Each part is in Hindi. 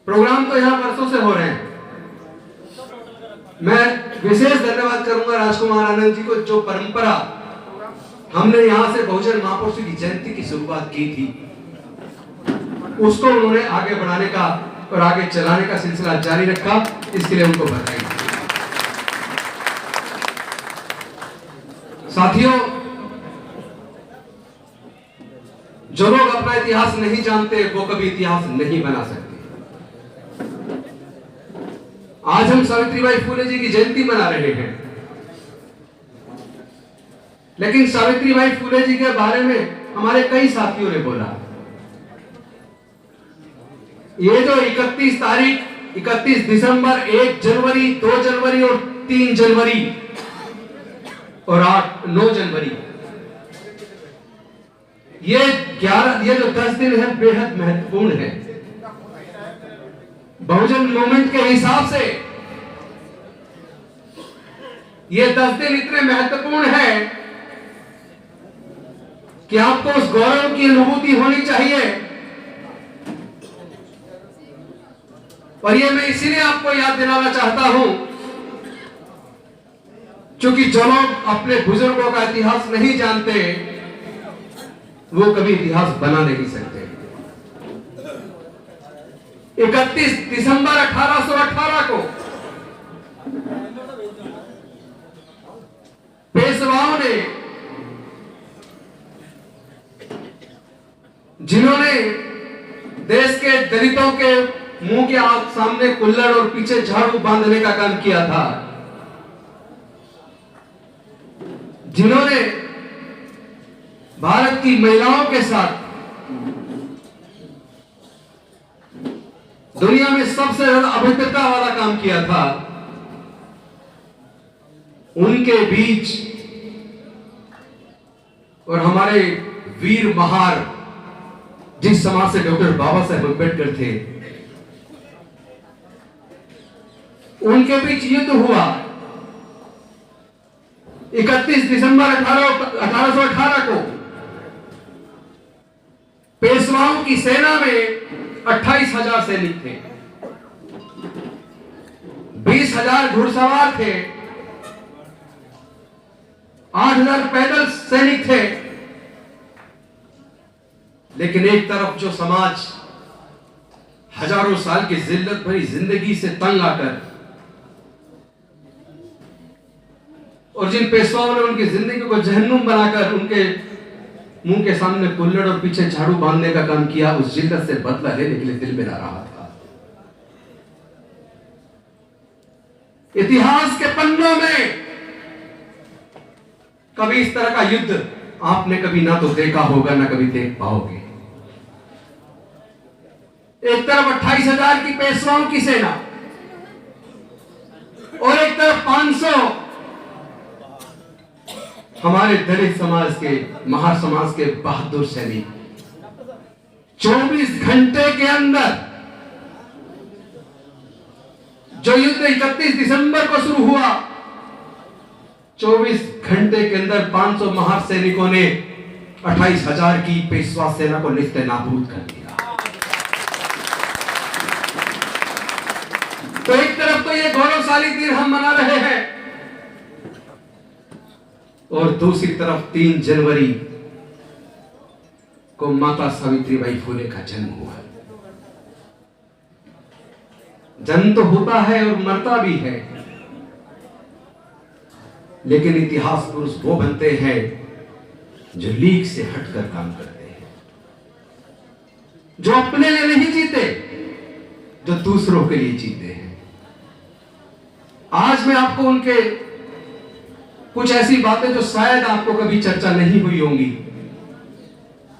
प्रोग्राम तो यहाँ वर्षों से हो रहे हैं। मैं विशेष धन्यवाद करूंगा राजकुमार आनंद जी को, जो परंपरा हमने यहाँ से बहुजन महापुरुषों की जयंती की शुरुआत की थी, उसको उन्होंने आगे बढ़ाने का और आगे चलाने का सिलसिला जारी रखा। इसके लिए उनको बधाई। साथियों, जो लोग अपना इतिहास नहीं जानते वो कभी इतिहास नहीं बना सकते। आज हम सावित्रीबाई फुले जी की जयंती मना रहे हैं, लेकिन सावित्रीबाई फुले जी के बारे में हमारे कई साथियों ने बोला। ये जो 31 तारीख, 31 दिसंबर, 1 जनवरी, 2 जनवरी और 3 जनवरी और 9 जनवरी, ये जो 10 दिन है बेहद महत्वपूर्ण है। बहुजन मूवमेंट के हिसाब से ये 10 दिन इतने महत्वपूर्ण है कि आपको उस गौरव की अनुभूति होनी चाहिए। और ये मैं इसीलिए आपको याद दिलाना चाहता हूं, क्योंकि जो लोग अपने बुजुर्गों का इतिहास नहीं जानते वो कभी इतिहास बना नहीं सकते। 31 दिसंबर 1818 को पेशवाओं ने, जिन्होंने देश के दलितों के मुंह के सामने कुल्हड़ और पीछे झाड़ू बांधने का काम किया था, जिन्होंने भारत की महिलाओं के साथ दुनिया में सबसे ज्यादा अभद्रता वाला काम किया था, उनके बीच और हमारे वीर महार जिस समाज से डॉक्टर बाबा साहेब अम्बेडकर थे, उनके बीच युद्ध हुआ। 31 दिसंबर 1818 को पेशवाओं की सेना में 28,000 सैनिक थे, 20,000 घुड़सवार थे, 8,000 पैदल सैनिक थे। लेकिन एक तरफ जो समाज हजारों साल की जिल्लत भरी जिंदगी से तंग आकर, और जिन पेशवाओं ने उनकी जिंदगी को जहन्नुम बनाकर उनके मुंह के सामने कुल्हड़ और पीछे झाड़ू बांधने का काम किया, उस जिल्लत से बदला लेने के लिए दिल में आ रहा था। इतिहास के पन्नों में कभी इस तरह का युद्ध आपने कभी ना तो देखा होगा, ना कभी देख पाओगे। एक तरफ 28,000 की पेशवाओं की सेना और एक तरफ 500 हमारे दलित समाज के, महार समाज के बहादुर सैनिक। 24 घंटे के अंदर जो युद्ध 31 दिसंबर को शुरू हुआ, 24 घंटे के अंदर 500 महार सैनिकों ने 28,000 की पेशवा सेना को निस्ते नाबूद कर दिया। तो एक तरफ तो ये गौरवशाली दिन हम मना रहे हैं, और दूसरी तरफ 3 जनवरी को माता सावित्रीबाई फुले का जन्म हुआ। जन्म तो होता है और मरता भी है, लेकिन इतिहास पुरुष वो बनते हैं जो लीक से हटकर काम करते हैं, जो अपने लिए नहीं जीते, जो दूसरों के लिए जीते हैं। आज मैं आपको उनके कुछ ऐसी बातें जो शायद आपको कभी चर्चा नहीं हुई होंगी,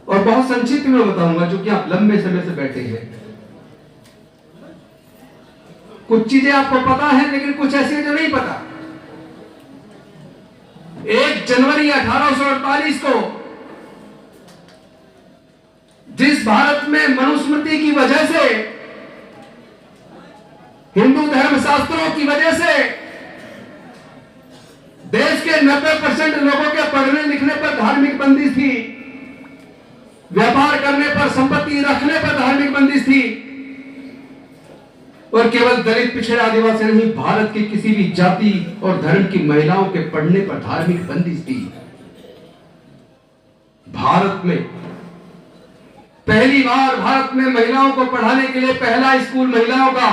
और बहुत संक्षिप्त में बताऊंगा, जो कि आप लंबे समय से बैठे हैं। कुछ चीजें आपको पता है, लेकिन कुछ ऐसी जो नहीं पता। 1 जनवरी 1848 को जिस भारत में मनुस्मृति की वजह से, हिंदू धर्म शास्त्रों की वजह से देश के 90% लोगों के पढ़ने लिखने पर धार्मिक बंदिश थी, व्यापार करने पर, संपत्ति रखने पर धार्मिक बंदिश थी, और केवल दलित पिछड़े आदिवासी नहीं, भारत की किसी भी जाति और धर्म की महिलाओं के पढ़ने पर धार्मिक बंदिश थी। भारत में पहली बार भारत में महिलाओं को पढ़ाने के लिए पहला स्कूल महिलाओं का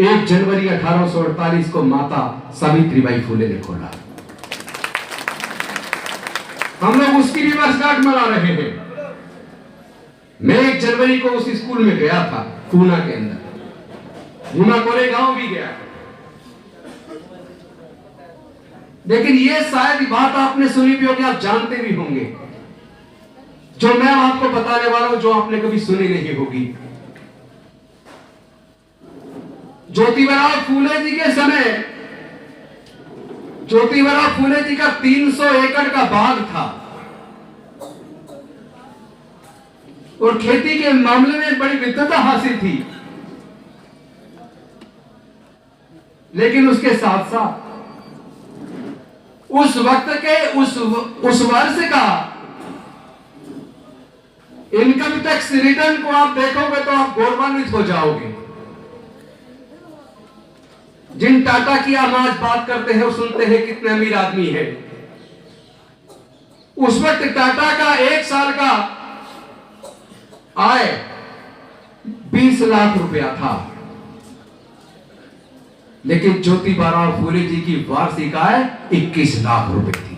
1 जनवरी 1848 को माता सावित्रीबाई फुले ने खोला। हम लोग उसकी भी वर्षगांठ मना रहे हैं। मैं 1 जनवरी को उस स्कूल में गया था, पूना के अंदर, पूना कोरेगांव भी गया। लेकिन ये शायद बात आपने सुनी भी होगी, आप जानते भी होंगे, जो मैं आपको बताने वाला हूं, जो आपने कभी सुनी नहीं होगी। ज्योतिबा फूले जी के समय, ज्योतिबा फूले जी का 300 एकड़ का बाग था और खेती के मामले में बड़ी विद्वता हासिल थी। लेकिन उसके साथ साथ उस वक्त के उस वर्ष का इनकम टैक्स रिटर्न को आप देखोगे तो आप गौरवान्वित हो जाओगे। जिन टाटा की हम आज बात करते हैं और सुनते हैं कितने अमीर आदमी है, उस वक्त टाटा का 1 साल का आय 20 लाख रुपया था। लेकिन ज्योतिबा फूले जी की वार्षिक आय 21 लाख रुपए थी।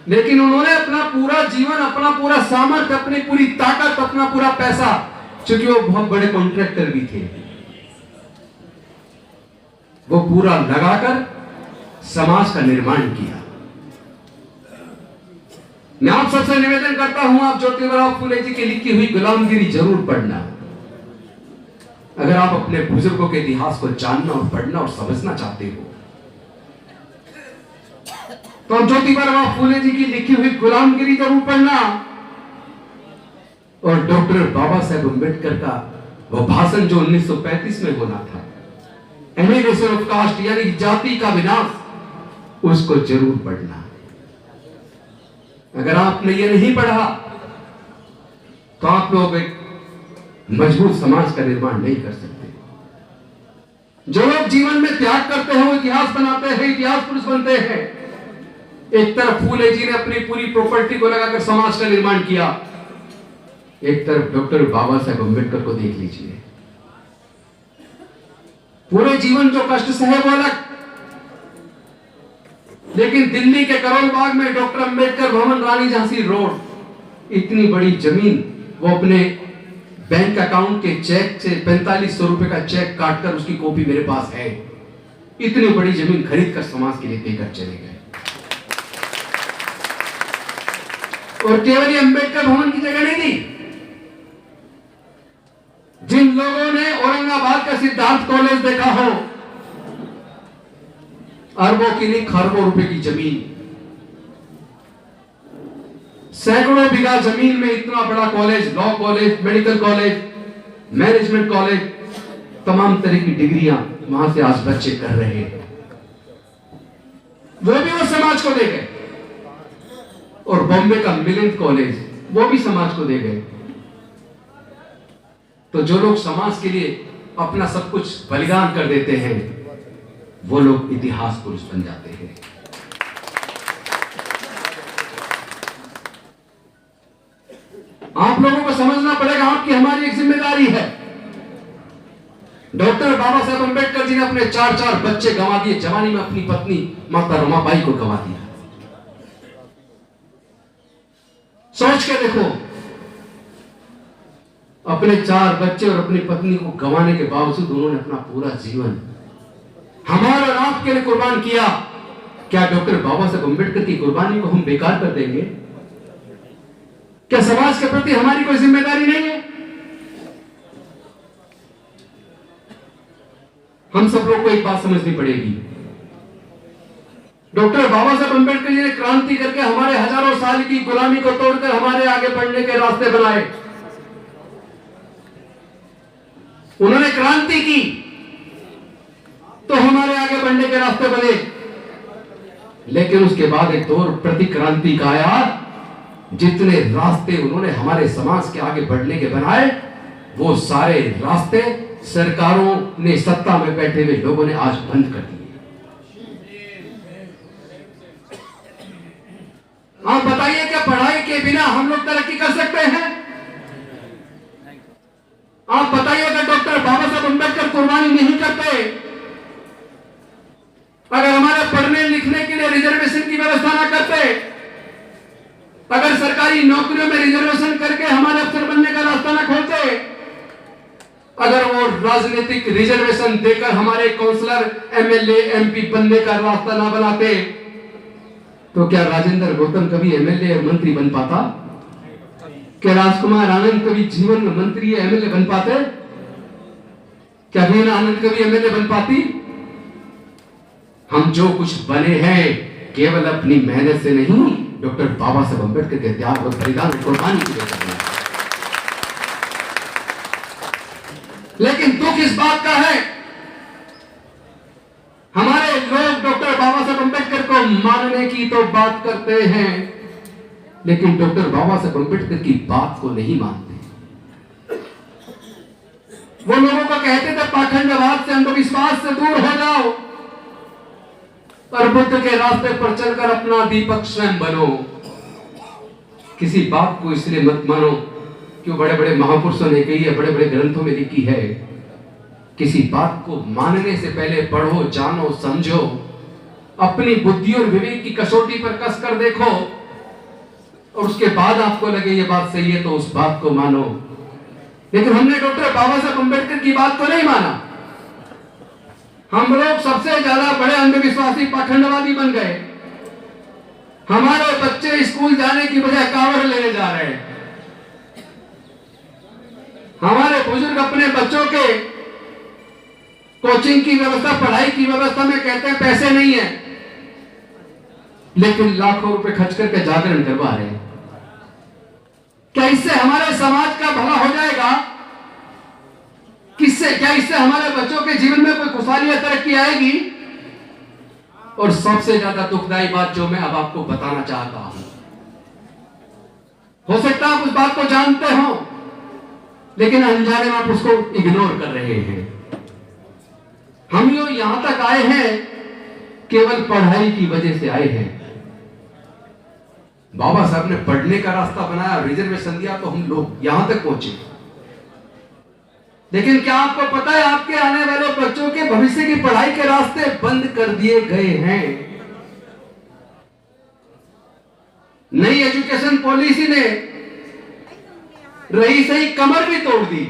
लेकिन उन्होंने अपना पूरा जीवन, अपना पूरा सामर्थ्य, अपनी पूरी ताकत, अपना पूरा पैसा, क्योंकि वो बहुत बड़े कॉन्ट्रैक्टर भी थे, वो पूरा लगाकर समाज का निर्माण किया। मैं आप सबसे निवेदन करता हूं, आप ज्योतिबा फूले जी की लिखी हुई गुलामगिरी जरूर पढ़ना। अगर आप अपने बुजुर्गों के इतिहास को जानना और पढ़ना और समझना चाहते हो, तो ज्योतिबा फूले जी की लिखी हुई गुलामगिरी जरूर पढ़ना। और डॉक्टर बाबा साहेब अम्बेडकर का वो भाषण जो 1935 में होना था, एनिहिलेशन ऑफ कास्ट, यानी जाति का विनाश, उसको जरूर पढ़ना। अगर आपने ये नहीं पढ़ा तो आप लोग एक मजबूत समाज का निर्माण नहीं कर सकते। जो लोग जीवन में त्याग करते हैं वो इतिहास बनाते हैं, इतिहास पुरुष बनते हैं। एक तरफ फूले जी ने अपनी पूरी प्रॉपर्टी को लगाकर समाज का निर्माण किया, एक तरफ डॉक्टर बाबा साहेब अम्बेडकर को देख लीजिए, पूरे जीवन जो कष्ट सहे वो अलग। लेकिन दिल्ली के करोल बाग में डॉक्टर अम्बेडकर भवन, रानी झांसी रोड, इतनी बड़ी जमीन वो अपने बैंक अकाउंट के चेक से 4500 रुपए का चेक काटकर, उसकी कॉपी मेरे पास है, इतनी बड़ी जमीन खरीद कर समाज के लिए देकर चले गए। और केवल ये अम्बेडकर भवन की जगह नहीं दी। जिन लोगों ने औरंगाबाद का सिद्धार्थ कॉलेज देखा हो, अरबों की नहीं खरबों रुपए की जमीन, सैकड़ों बीघा जमीन में इतना बड़ा college, law college, medical college, management college, तमाम तरह की डिग्रियां वहां से आज बच्चे कर रहे हैं, वो भी वो समाज को दे गए। और बॉम्बे का मिलिंद कॉलेज, वो भी समाज को दे गए। तो जो लोग समाज के लिए अपना सब कुछ बलिदान कर देते हैं, वो लोग इतिहास पुरुष बन जाते हैं। आप लोगों को समझना पड़ेगा, आपकी हमारी एक जिम्मेदारी है। डॉक्टर बाबा साहेब अम्बेडकर जी ने अपने 4 बच्चे गंवा दिए, जवानी में अपनी पत्नी माता रमाबाई को गंवा दिया। सोच के देखो, अपने 4 बच्चे और अपनी पत्नी को गंवाने के बावजूद उन्होंने अपना पूरा जीवन हमारे और आपके लिए कुर्बान किया। क्या डॉक्टर बाबा साहब अम्बेडकर की कुर्बानी को हम बेकार कर देंगे? क्या समाज के प्रति हमारी कोई जिम्मेदारी नहीं है? हम सब लोग को एक बात समझनी पड़ेगी, डॉक्टर बाबा साहब अम्बेडकर जी ने क्रांति करके हमारे हजारों साल की गुलामी को तोड़कर हमारे आगे बढ़ने के रास्ते बनाए। उन्होंने क्रांति की तो हमारे आगे बढ़ने के रास्ते बने। लेकिन उसके बाद एक दौर प्रतिक्रांति का आया जितने रास्ते उन्होंने हमारे समाज के आगे बढ़ने के बनाए, वो सारे रास्ते सरकारों ने, सत्ता में बैठे हुए लोगों ने आज बंद कर दिए। आप बताइए, क्या पढ़ाई के बिना हम लोग तरक्की कर सकते हैं? आप बताइए, अगर डॉक्टर बाबा साहब अम्बेडकर कुर्बानी नहीं करते, अगर हमारे पढ़ने लिखने के लिए रिजर्वेशन की व्यवस्था ना करते, अगर सरकारी नौकरियों में रिजर्वेशन करके हमारे अफसर बनने का रास्ता ना खोलते, अगर वो राजनीतिक रिजर्वेशन देकर हमारे काउंसलर, एमएलए, एमपी बनने का रास्ता ना बनाते, तो क्या राजेंद्र गौतम कभी एमएलए और मंत्री बन पाता? क्या राजकुमार आनंद कभी जीवन में मंत्री या एमएलए बन पाते? क्या वीणा आनंद कभी एमएलए बन पाती? हम जो कुछ बने हैं केवल अपनी मेहनत से नहीं, डॉक्टर बाबा साहब अम्बेडकर के त्याग और बलिदान और कुर्बानी की वजह से। लेकिन दुख इस बात का है, हमारे लोग डॉक्टर बाबा साहब अम्बेडकर को मानने की तो बात करते हैं, लेकिन डॉक्टर बाबा साहब अम्बेडकर की बात को नहीं मानते। वो लोगों को कहते थे पाखंडवाद से, अंधविश्वास से दूर हो जाओ और बुद्ध के रास्ते पर चलकर अपना दीपक स्वयं बनो। किसी बात को इसलिए मत मानो कि बड़े बड़े महापुरुषों ने कही है, बड़े बड़े ग्रंथों में लिखी है। किसी बात को मानने से पहले पढ़ो, जानो, समझो, अपनी बुद्धि और विवेक की कसौटी पर कस कर देखो, और उसके बाद आपको लगे ये बात सही है तो उस बात को मानो। लेकिन हमने डॉक्टर बाबा साहब अम्बेडकर की बात को नहीं माना। हम लोग सबसे ज्यादा बड़े अंधविश्वासी पाखंडवादी बन गए। हमारे बच्चे स्कूल जाने की बजाय कांवड़ लेने जा रहे हैं। हमारे बुजुर्ग अपने बच्चों के कोचिंग की व्यवस्था, पढ़ाई की व्यवस्था में कहते हैं पैसे नहीं है, लेकिन लाखों रुपए खर्च करके जागरण करवा रहे हैं। क्या इससे हमारे समाज का भला हो जाएगा? किससे? क्या इससे हमारे बच्चों के जीवन में कोई खुशहाली या तरक्की आएगी? और सबसे ज्यादा दुखदाई बात जो मैं अब आपको बताना चाहता हूं, हो सकता है आप उस बात को जानते हो, लेकिन अनजाने में आप उसको इग्नोर कर रहे हैं। हम लोग यहां तक आए हैं केवल पढ़ाई की वजह से आए हैं। बाबा साहब ने पढ़ने का रास्ता बनाया, रिजर्वेशन दिया, तो हम लोग यहां तक पहुंचे। लेकिन क्या आपको पता है, आपके आने वाले बच्चों के भविष्य की पढ़ाई के रास्ते बंद कर दिए गए हैं। नई एजुकेशन पॉलिसी ने रही सही कमर भी तोड़ दी।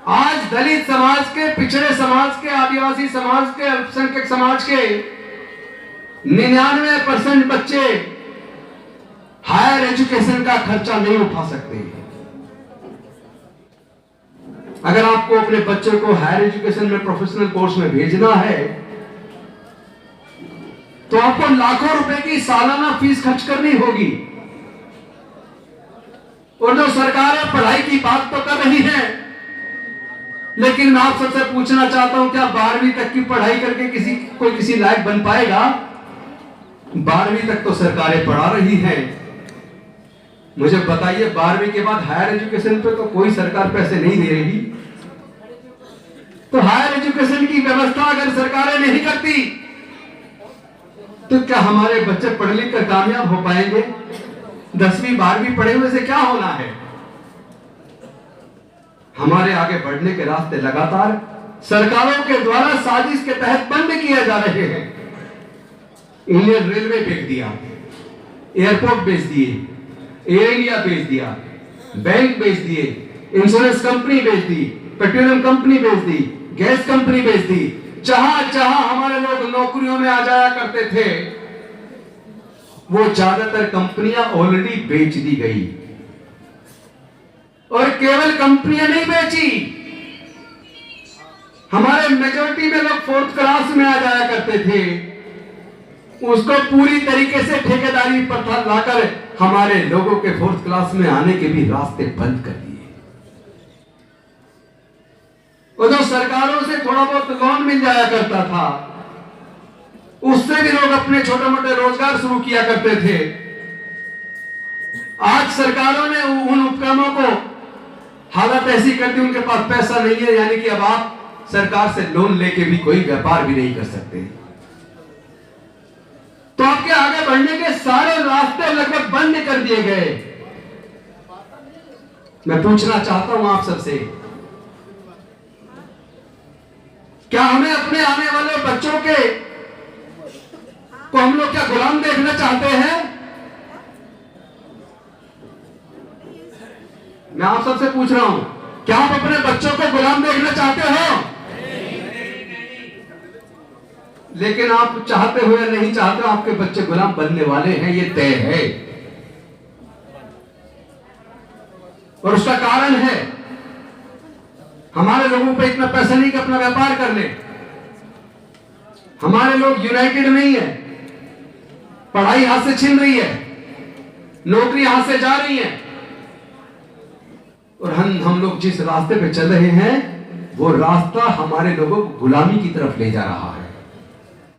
आज दलित समाज के, पिछड़े समाज के, आदिवासी समाज के, अल्पसंख्यक समाज के 99% बच्चे हायर एजुकेशन का खर्चा नहीं उठा सकते। अगर आपको अपने बच्चे को हायर एजुकेशन में, प्रोफेशनल कोर्स में भेजना है, तो आपको लाखों रुपए की सालाना फीस खर्च करनी होगी। और जो सरकारें पढ़ाई की बात तो कर रही है, लेकिन मैं आप सबसे पूछना चाहता हूं, क्या 12वीं तक की पढ़ाई करके किसी लायक बन पाएगा? 12वीं तक तो सरकारें पढ़ा रही हैं। मुझे बताइए, 12वीं के बाद हायर एजुकेशन पे तो कोई सरकार पैसे नहीं दे रही। तो हायर एजुकेशन की व्यवस्था अगर सरकारें नहीं करती, तो क्या हमारे बच्चे पढ़ लिख कर कामयाब हो पाएंगे? 10वीं 12वीं पढ़े हुए से क्या होना है? हमारे आगे बढ़ने के रास्ते लगातार सरकारों के द्वारा साजिश के तहत बंद किए जा रहे हैं। इंडियन रेलवे बेच दिया, एयरपोर्ट बेच दिए, एयर इंडिया बेच दिया, बैंक बेच दिए, इंश्योरेंस कंपनी बेच दी, पेट्रोलियम कंपनी बेच दी, गैस कंपनी बेच दी। जहां जहां हमारे लोग नौकरियों में आ जाया करते थे, वो ज्यादातर कंपनियां ऑलरेडी बेच दी गई। और केवल कंपनियां नहीं बेची, हमारे मेजॉरिटी में लोग 4th क्लास में आ जाया करते थे, उसको पूरी तरीके से ठेकेदारी प्रथा लाकर हमारे लोगों के 4th क्लास में आने के भी रास्ते बंद कर दिए। और जो सरकारों से थोड़ा बहुत लोन मिल जाया करता था, उससे भी लोग अपने छोटे मोटे रोजगार शुरू किया करते थे। आज सरकारों ने उन उपक्रमों को हालत ऐसी कर दी, उनके पास पैसा नहीं है, यानी कि अब आप सरकार से लोन लेके भी कोई व्यापार भी नहीं कर सकते। तो आपके आगे बढ़ने के सारे रास्ते लगभग बंद कर दिए गए। मैं पूछना चाहता हूं आप सबसे, क्या हमें अपने आने वाले बच्चों के को हम लोग क्या गुलाम देखना चाहते हैं? मैं आप सबसे पूछ रहा हूं, क्या आप अपने बच्चों को गुलाम देखना चाहते हो? लेकिन आप चाहते हो या नहीं चाहते हो, आपके बच्चे गुलाम बनने वाले हैं, ये तय है। और उसका कारण है हमारे लोगों पे इतना पैसा नहीं कि अपना व्यापार कर ले। हमारे लोग यूनाइटेड नहीं है, पढ़ाई हाथ से छिन रही है, नौकरी हाथ से जा रही है, और हम लोग जिस रास्ते पे चल रहे हैं वो रास्ता हमारे लोगों को गुलामी की तरफ ले जा रहा है।